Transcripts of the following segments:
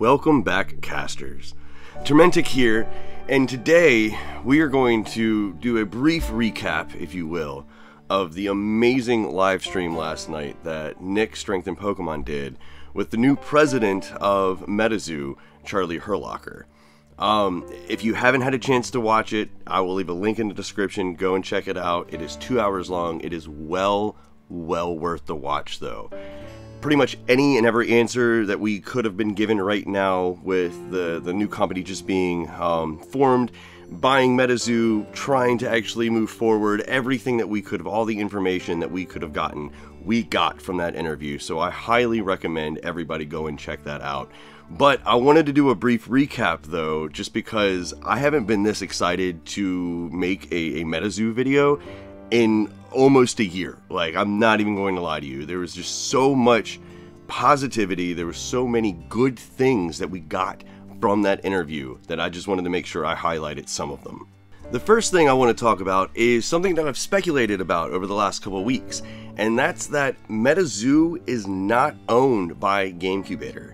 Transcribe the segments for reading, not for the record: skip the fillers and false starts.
Welcome back, casters. Tormentic here, and today we are going to do a brief recap, if you will, of the amazing live stream last night that Nick Strength in Pokemon did with the new president of MetaZoo, Charlie Herlocker. If you haven't had a chance to watch it, I will leave a link in the description. Go and check it out. It is 2 hours long. It is well worth the watch, though. Pretty much any and every answer that we could have been given right now with the new company just being formed, buying MetaZoo, trying to actually move forward, everything that we could have, all the information that we could have gotten, we got from that interview. So I highly recommend everybody go and check that out. But I wanted to do a brief recap, though, just because I haven't been this excited to make a MetaZoo video in almost a year. Like, I'm not even going to lie to you. There was just so much positivity. There were so many good things that we got from that interview that I just wanted to make sure I highlighted some of them. The first thing I want to talk about is something that I've speculated about over the last couple of weeks, and that's that MetaZoo is not owned by GameCubator.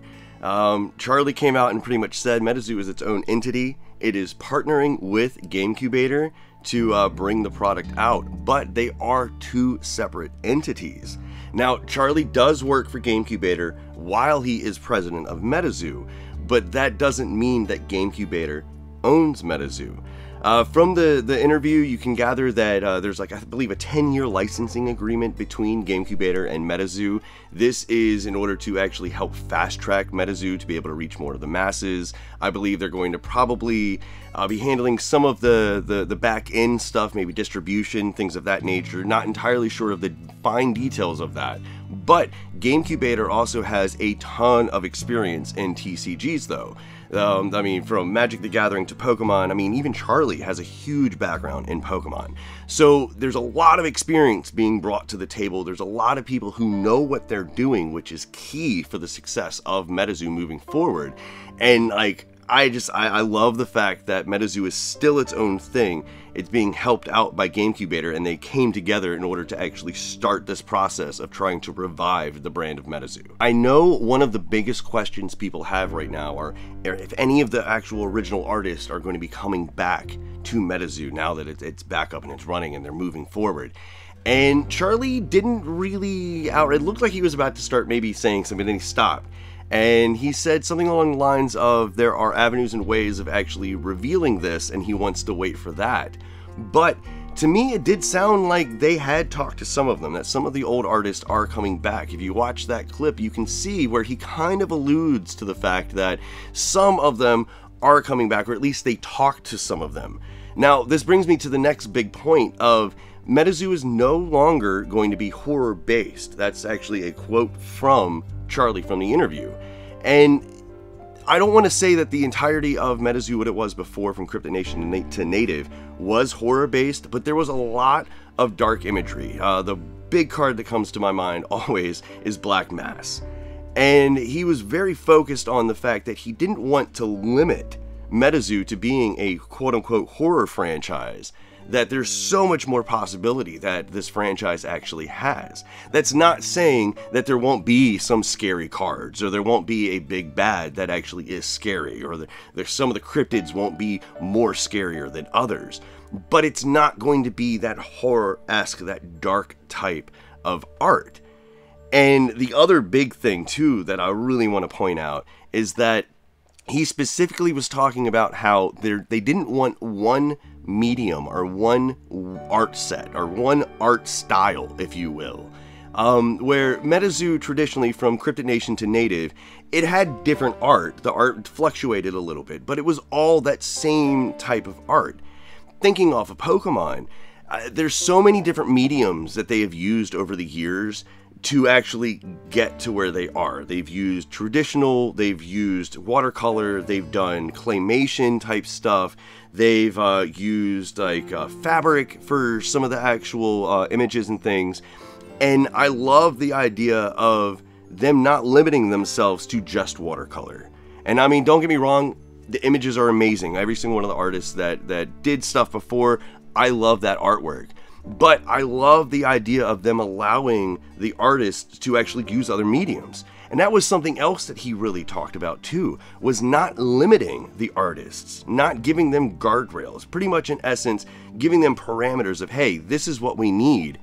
Charlie came out and pretty much said MetaZoo is its own entity. It is partnering with GameCubator to bring the product out, but they are two separate entities. Now, Charlie does work for GameCubator while he is president of MetaZoo, but that doesn't mean that GameCubator owns MetaZoo. From the interview, you can gather that there's, like, I believe, a 10-year licensing agreement between GameCubator and MetaZoo. This is in order to actually help fast-track MetaZoo to be able to reach more of the masses. I believe they're going to probably be handling some of the back-end stuff, maybe distribution, things of that nature. Not entirely sure of the fine details of that. But GameCubator also has a ton of experience in TCGs, though. I mean, from Magic the Gathering to Pokemon, I mean, even Charlie has a huge background in Pokemon. So there's a lot of experience being brought to the table. There's a lot of people who know what they're doing, which is key for the success of MetaZoo moving forward. And, like, I love the fact that MetaZoo is still its own thing. It's being helped out by GameCubator, and they came together in order to actually start this process of trying to revive the brand of MetaZoo. I know one of the biggest questions people have right now are if any of the actual original artists are going to be coming back to MetaZoo now that it's back up and it's running and they're moving forward. And Charlie didn't really it looked like he was about to start maybe saying something, then he stopped. And he said something along the lines of there are avenues and ways of actually revealing this, and he wants to wait for that. But to me, it did sound like they had talked to some of them, that some of the old artists are coming back. If you watch that clip, you can see where he kind of alludes to the fact that some of them are coming back, or at least they talked to some of them. Now, this brings me to the next big point of MetaZoo is no longer going to be horror-based. That's actually a quote from Charlie from the interview. And I don't want to say that the entirety of MetaZoo, what it was before from Cryptic Nation to Native, was horror-based, but there was a lot of dark imagery. The big card that comes to my mind always is Black Mass. And he was very focused on the fact that he didn't want to limit MetaZoo to being a quote-unquote horror franchise, that there's so much more possibility that this franchise actually has. That's not saying that there won't be some scary cards, or there won't be a big bad that actually is scary, or there's some of the cryptids won't be more scarier than others. But it's not going to be that horror-esque, that dark type of art. And the other big thing, too, that I really want to point out is that he specifically was talking about how they didn't want one medium or one art set or one art style, if you will. Where MetaZoo traditionally, from Cryptic Nation to Native, it had different art. The art fluctuated a little bit, but it was all that same type of art. Thinking off of Pokemon, there's so many different mediums that they have used over the years to actually get to where they are. They've used traditional, they've used watercolor, they've done claymation type stuff, they've used like fabric for some of the actual images and things. And I love the idea of them not limiting themselves to just watercolor. And I mean, don't get me wrong, the images are amazing. Every single one of the artists that did stuff before, I love that artwork. But I love the idea of them allowing the artists to actually use other mediums. And that was something else that he really talked about too, was not limiting the artists, not giving them guardrails, pretty much in essence, giving them parameters of, hey, this is what we need,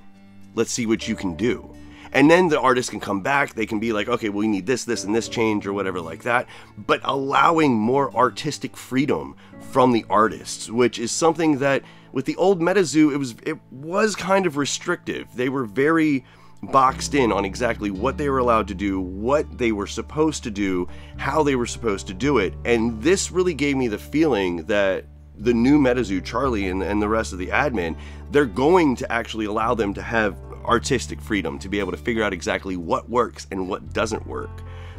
let's see what you can do. And then the artist can come back, they can be like, okay, well, we need this, this, and this change or whatever like that, but allowing more artistic freedom from the artists, which is something that with the old MetaZoo, it was kind of restrictive. They were very boxed in on exactly what they were allowed to do, what they were supposed to do, how they were supposed to do it. And this really gave me the feeling that the new MetaZoo, Charlie and the rest of the admin, they're going to actually allow them to have artistic freedom to be able to figure out exactly what works and what doesn't work.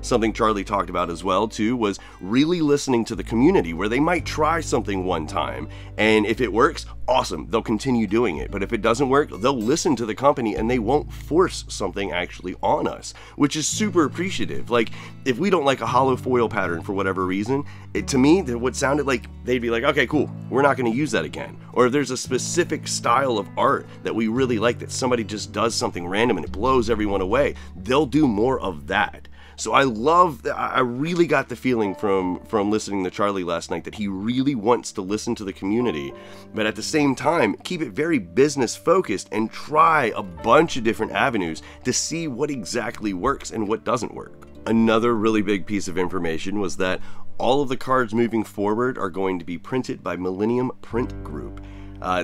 Something Charlie talked about as well too was really listening to the community, where they might try something one time, and if it works, awesome, they'll continue doing it. But if it doesn't work, they'll listen to the company and they won't force something actually on us, which is super appreciative. Like, if we don't like a hollow foil pattern for whatever reason, to me, what sounded like they'd be like, okay, cool, we're not going to use that again. Or if there's a specific style of art that we really like, that somebody just does something random and it blows everyone away, they'll do more of that. So I really got the feeling from listening to Charlie last night that he really wants to listen to the community, but at the same time, keep it very business focused and try a bunch of different avenues to see what exactly works and what doesn't work. Another really big piece of information was that all of the cards moving forward are going to be printed by Millennium Print Group.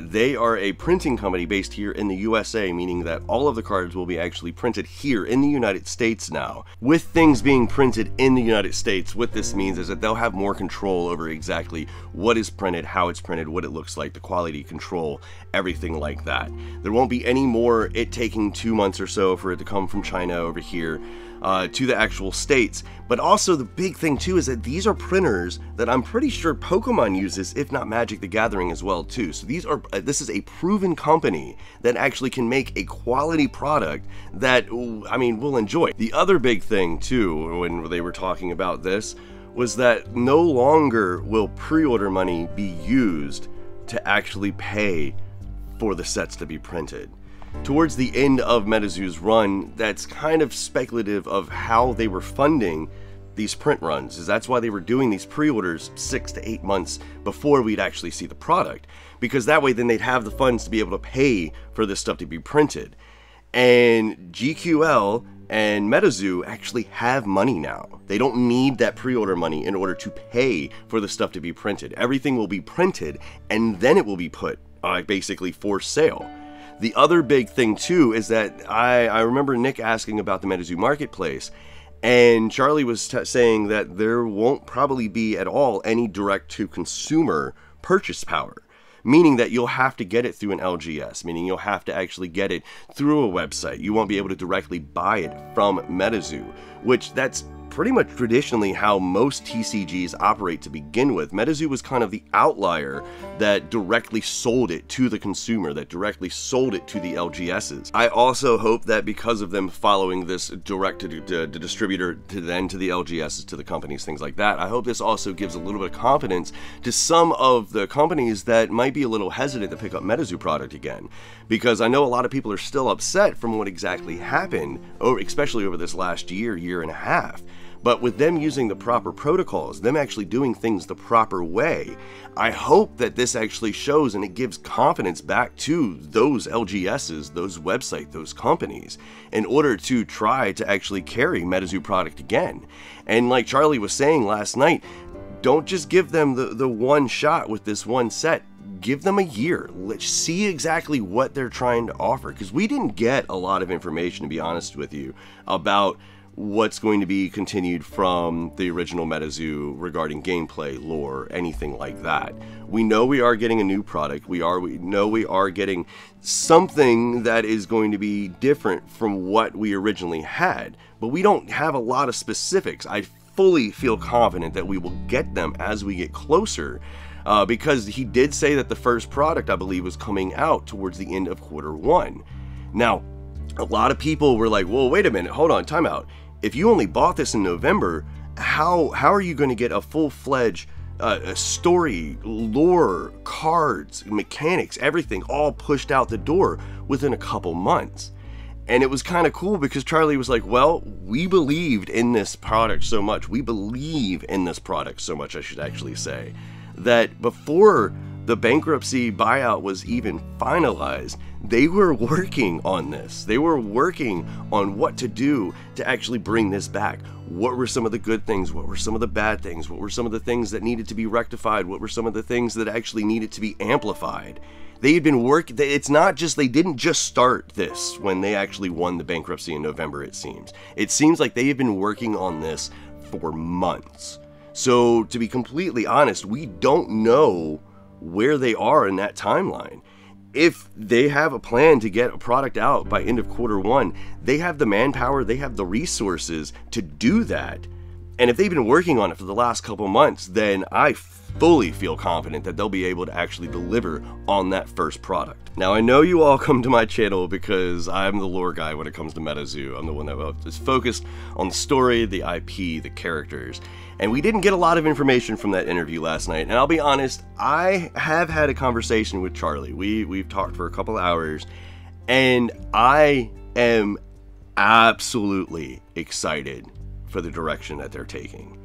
They are a printing company based here in the USA, meaning that all of the cards will be actually printed here in the United States now. With things being printed in the United States, what this means is that they'll have more control over exactly what is printed, how it's printed, what it looks like, the quality control, everything like that. There won't be any more it taking 2 months or so for it to come from China over here to the actual States. But also the big thing too is that these are printers that I'm pretty sure Pokemon uses, if not Magic the Gathering as well too. So this is a proven company that actually can make a quality product that, I mean, we'll enjoy. The other big thing too, when they were talking about this, was that no longer will pre-order money be used to actually pay for the sets to be printed. Towards the end of MetaZoo's run, that's kind of speculative of how they were funding these print runs, is that's why they were doing these pre-orders 6 to 8 months before we'd actually see the product, because that way then they'd have the funds to be able to pay for this stuff to be printed. And GQL and MetaZoo actually have money now. They don't need that pre-order money in order to pay for the stuff to be printed. Everything will be printed and then it will be put basically for sale. The other big thing too is that I remember Nick asking about the MetaZoo Marketplace, and Charlie was saying that there won't probably be at all any direct-to-consumer purchase power, meaning that you'll have to get it through an LGS, meaning you'll have to actually get it through a website. You won't be able to directly buy it from MetaZoo, which that's pretty much traditionally how most TCGs operate to begin with. MetaZoo was kind of the outlier that directly sold it to the consumer, that directly sold it to the LGSs. I also hope that because of them following this direct to the distributor to then to the LGSs, to the companies, things like that, I hope this also gives a little bit of confidence to some of the companies that might be a little hesitant to pick up MetaZoo product again. Because I know a lot of people are still upset from what exactly happened, especially over this last year and a half. But with them using the proper protocols, them actually doing things the proper way, I hope that this actually shows and it gives confidence back to those LGSs, those websites, those companies, in order to try to actually carry MetaZoo product again. And like Charlie was saying last night, don't just give them the one shot with this one set. Give them a year. Let's see exactly what they're trying to offer, because we didn't get a lot of information, to be honest with you, about what's going to be continued from the original MetaZoo regarding gameplay, lore, anything like that. We know we are getting a new product. We know we are getting something that is going to be different from what we originally had, but we don't have a lot of specifics. I fully feel confident that we will get them as we get closer, because he did say that the first product, I believe, was coming out towards the end of Q1. Now, a lot of people were like, well, wait a minute, hold on, time out. If you only bought this in November, how are you going to get a full-fledged story, lore, cards, mechanics, everything all pushed out the door within a couple months? And it was kind of cool because Charlie was like, well, we believed in this product so much. We believe in this product so much, I should actually say, that before the bankruptcy buyout was even finalized, they were working on this. They were working on what to do to actually bring this back. What were some of the good things? What were some of the bad things? What were some of the things that needed to be rectified? What were some of the things that actually needed to be amplified? They had been working. It's not just, they didn't just start this when they actually won the bankruptcy in November, it seems. It seems like they have been working on this for months. So to be completely honest, we don't know where they are in that timeline. If they have a plan to get a product out by end of Q1, they have the manpower, they have the resources to do that. And if they've been working on it for the last couple months, then I fully feel confident that they'll be able to actually deliver on that first product. Now, I know you all come to my channel because I'm the lore guy when it comes to MetaZoo. I'm the one that is focused on the story, the IP, the characters. And we didn't get a lot of information from that interview last night. And I'll be honest, I have had a conversation with Charlie. We've talked for a couple hours, and I am absolutely excited for the direction that they're taking.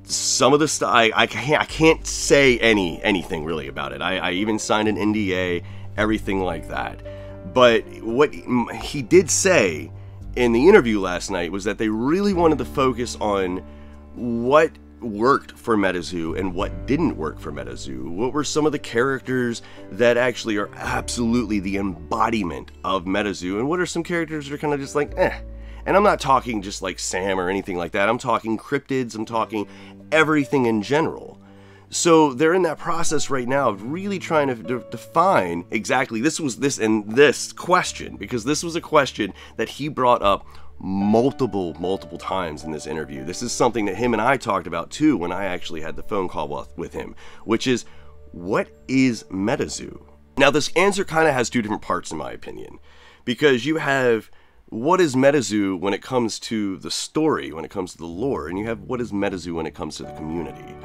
Some of the stuff, I can't say anything really about it. I even signed an NDA, everything like that. But what he did say in the interview last night was that they really wanted to focus on what worked for MetaZoo and what didn't work for MetaZoo. What were some of the characters that actually are absolutely the embodiment of MetaZoo, and what are some characters that are kind of just like, eh. And I'm not talking just like Sam or anything like that. I'm talking cryptids, I'm talking everything in general. So they're in that process right now of really trying to define exactly this question, because this was a question that he brought up multiple times in this interview. This is something that him and I talked about too when I actually had the phone call with him, which is, what is MetaZoo? Now, this answer kind of has two different parts in my opinion, because you have what is MetaZoo when it comes to the story, when it comes to the lore, and you have what is MetaZoo when it comes to the community.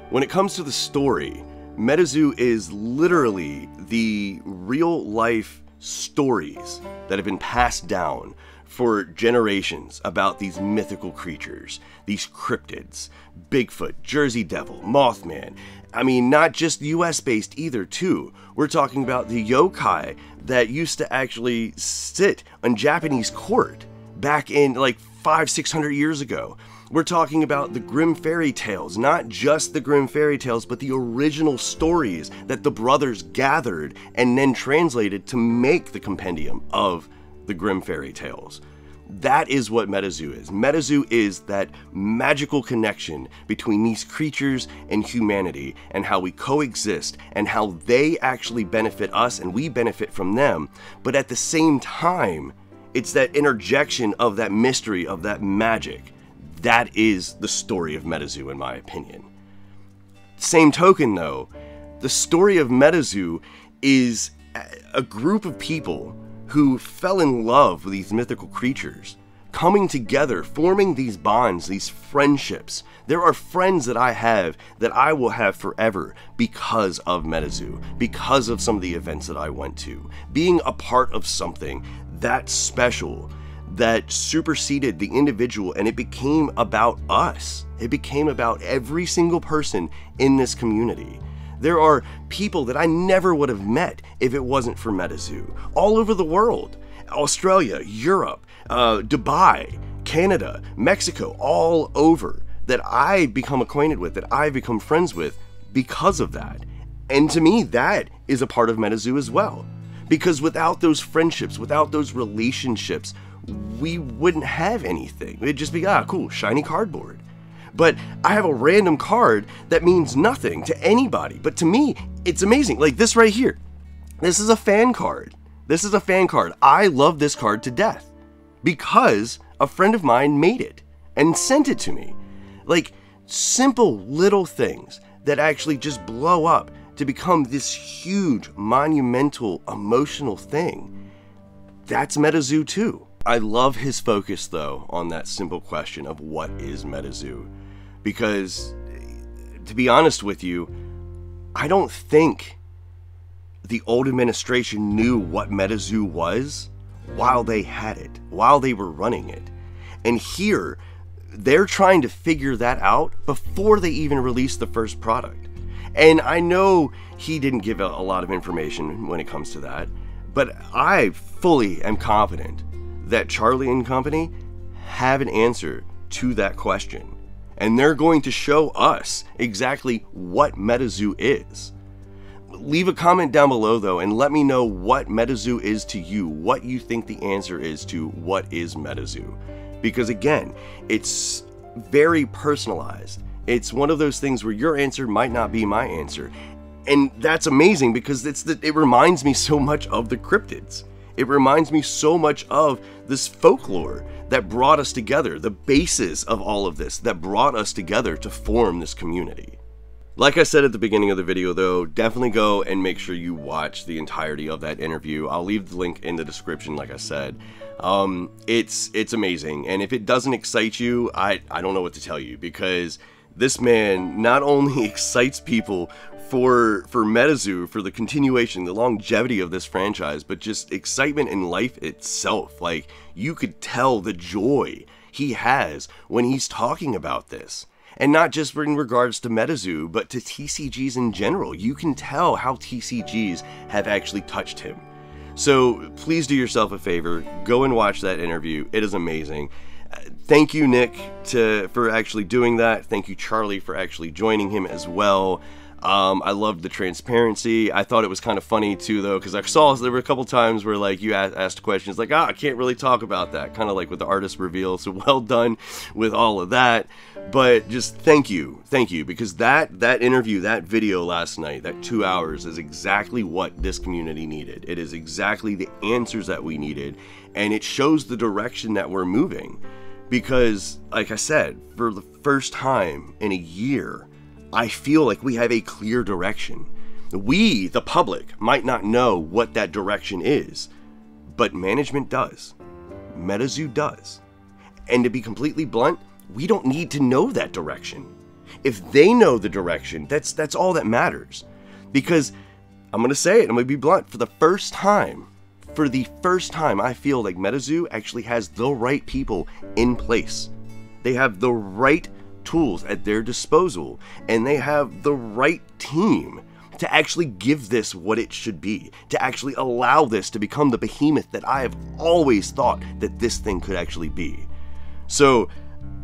When it comes to the story, MetaZoo is literally the real life stories that have been passed down for generations about these mythical creatures, these cryptids, Bigfoot, Jersey Devil, Mothman. I mean, not just US based either too. We're talking about the yokai that used to actually sit on Japanese court back in like 500-600 years ago. We're talking about the Grimm fairy tales, not just the Grimm fairy tales, but the original stories that the brothers gathered and then translated to make the compendium of the Grimm fairy tales. That is what MetaZoo is. MetaZoo is that magical connection between these creatures and humanity, and how we coexist, and how they actually benefit us and we benefit from them. But at the same time, it's that interjection of that mystery, of that magic. That is the story of MetaZoo, in my opinion. Same token though, the story of MetaZoo is a group of people who fell in love with these mythical creatures, coming together, forming these bonds, these friendships. There are friends that I have that I will have forever because of MetaZoo, because of some of the events that I went to, being a part of something that special, that superseded the individual, and it became about us. It became about every single person in this community. There are people that I never would have met if it wasn't for MetaZoo, all over the world. Australia, Europe, Dubai, Canada, Mexico, all over, that I become acquainted with, that I become friends with because of that. And to me, that is a part of MetaZoo as well. Because without those friendships, without those relationships, we wouldn't have anything. It'd just be, cool, shiny cardboard. But I have a random card that means nothing to anybody. But to me, it's amazing. Like this right here. This is a fan card. This is a fan card. I love this card to death because a friend of mine made it and sent it to me. Like simple little things that actually just blow up to become this huge, monumental, emotional thing. That's MetaZoo too. I love his focus though on that simple question of what is MetaZoo. Because, to be honest with you, I don't think the old administration knew what MetaZoo was while they had it, while they were running it. And here, they're trying to figure that out before they even release the first product. And I know he didn't give a lot of information when it comes to that, but I fully am confident that Charlie and company have an answer to that question. And they're going to show us exactly what MetaZoo is. Leave a comment down below though and let me know what MetaZoo is to you, what you think the answer is to what is MetaZoo. Because again, it's very personalized. It's one of those things where your answer might not be my answer. And that's amazing because it reminds me so much of the cryptids. It reminds me so much of this folklore that brought us together, the basis of all of this that brought us together to form this community. Like I said at the beginning of the video though, definitely go and make sure you watch the entirety of that interview. I'll leave the link in the description like I said. It's amazing, and if it doesn't excite you, I don't know what to tell you, because this man not only excites people for MetaZoo, for the continuation, the longevity of this franchise, but just excitement in life itself. Like, you could tell the joy he has when he's talking about this. And not just in regards to MetaZoo, but to TCGs in general. You can tell how TCGs have actually touched him. So please do yourself a favor, go and watch that interview. It is amazing. Thank you, Nick, for actually doing that. Thank you, Charlie, for actually joining him as well. I loved the transparency. I thought it was kind of funny too, though, because I saw there were a couple times where like you asked questions like, I can't really talk about that, kind of like with the artist reveal. So well done with all of that. But just thank you, because that interview, that video last night, that 2 hours is exactly what this community needed. It is exactly the answers that we needed, and it shows the direction that we're moving. Because, like I said, for the first time in a year, I feel like we have a clear direction. We, the public, might not know what that direction is, but management does. MetaZoo does. And to be completely blunt, we don't need to know that direction. If they know the direction, that's all that matters. Because, I'm going to say it, I'm going to be blunt, for the first time, I feel like MetaZoo actually has the right people in place. They have the right tools at their disposal, and they have the right team to actually give this what it should be, to actually allow this to become the behemoth that I have always thought that this thing could actually be. So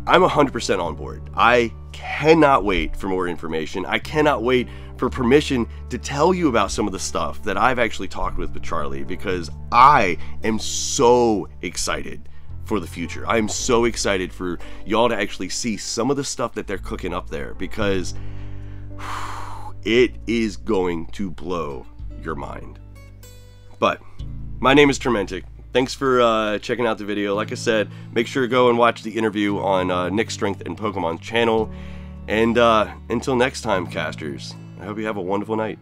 I'm 100% on board. I cannot wait for more information. I cannot wait for permission to tell you about some of the stuff that I've actually talked with Charlie, because I am so excited for the future. I am so excited for y'all to actually see some of the stuff that they're cooking up there, because it is going to blow your mind. But my name is Trementic. Thanks for checking out the video. Like I said, make sure to go and watch the interview on Nick Strength and Pokemon's channel. And until next time, casters, I hope you have a wonderful night.